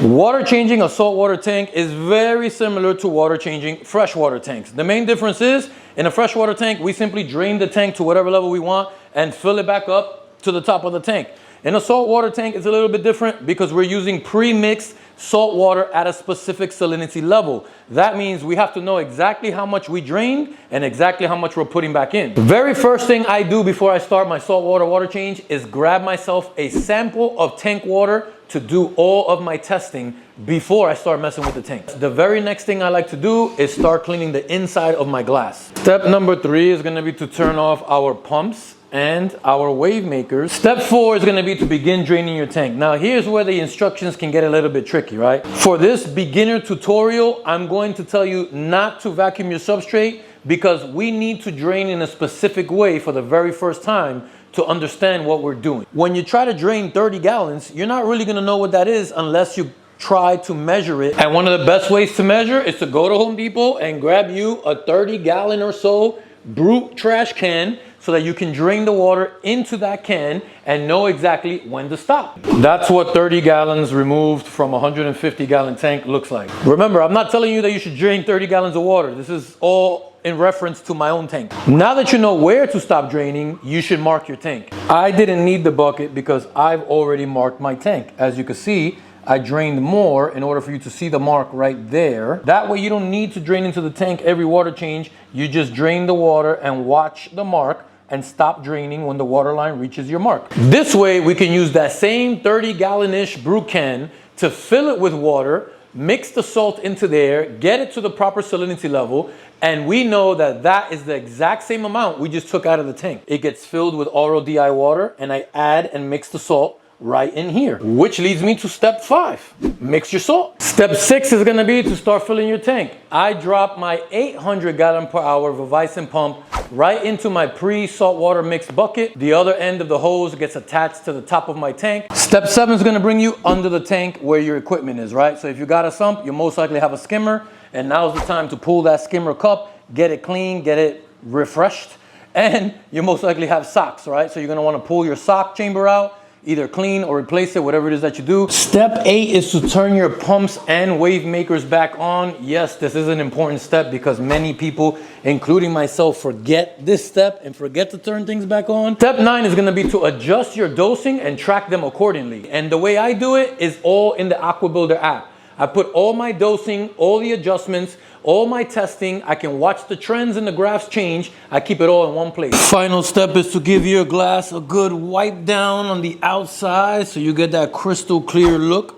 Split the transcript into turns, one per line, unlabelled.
Water changing a saltwater tank is very similar to water changing freshwater tanks. The main difference is, in a freshwater tank, we simply drain the tank to whatever level we want and fill it back up to the top of the tank. In a saltwater tank, it's a little bit different because we're using pre-mixed salt water at a specific salinity level. That means we have to know exactly how much we drained and exactly how much we're putting back in. The very first thing I do before I start my saltwater water change is grab myself a sample of tank water to do all of my testing before I start messing with the tank. The very next thing I like to do is start cleaning the inside of my glass. Step number 3 is gonna be to turn off our pumps and our wave makers. Step 4 is going to be to begin draining your tank. Now here's where the instructions can get a little bit tricky, right? For this beginner tutorial, I'm going to tell you not to vacuum your substrate because we need to drain in a specific way for the very first time to understand what we're doing. When you try to drain 30 gallons, you're not really going to know what that is unless you try to measure it. And one of the best ways to measure is to go to Home Depot and grab you a 30-gallon or so brute trash can so that you can drain the water into that can and know exactly when to stop. That's what 30 gallons removed from a 150-gallon tank looks like. Remember, I'm not telling you that you should drain 30 gallons of water. This is all in reference to my own tank. Now that you know where to stop draining, you should mark your tank. I didn't need the bucket because I've already marked my tank. As you can see, I drained more in order for you to see the mark right there. That way you don't need to drain into the tank every water change. You just drain the water and watch the mark and stop draining when the water line reaches your mark. This way we can use that same 30-gallon-ish brew can to fill it with water, mix the salt into there, get it to the proper salinity level, and we know that that is the exact same amount we just took out of the tank. It gets filled with RODI water, and I add and mix the salt right in here, which leads me to step 5, mix your salt. Step 6 is gonna be to start filling your tank. I drop my 800-gallon-per-hour Vivicin pump right into my pre-saltwater mixed bucket. The other end of the hose gets attached to the top of my tank. Step 7 is gonna bring you under the tank where your equipment is, right? So if you got a sump, you most likely have a skimmer, and now's the time to pull that skimmer cup, get it clean, get it refreshed, and you most likely have socks, right? So you're gonna wanna pull your sock chamber out, either clean or replace it, whatever it is that you do. Step 8 is to turn your pumps and wave makers back on. Yes, this is an important step because many people, including myself, forget this step and forget to turn things back on. Step 9 is gonna be to adjust your dosing and track them accordingly. And the way I do it is all in the AquaBuilder app. I put all my dosing, all the adjustments, all my testing. I can watch the trends and the graphs change. I keep it all in one place. Final step is to give your glass a good wipe down on the outside so you get that crystal clear look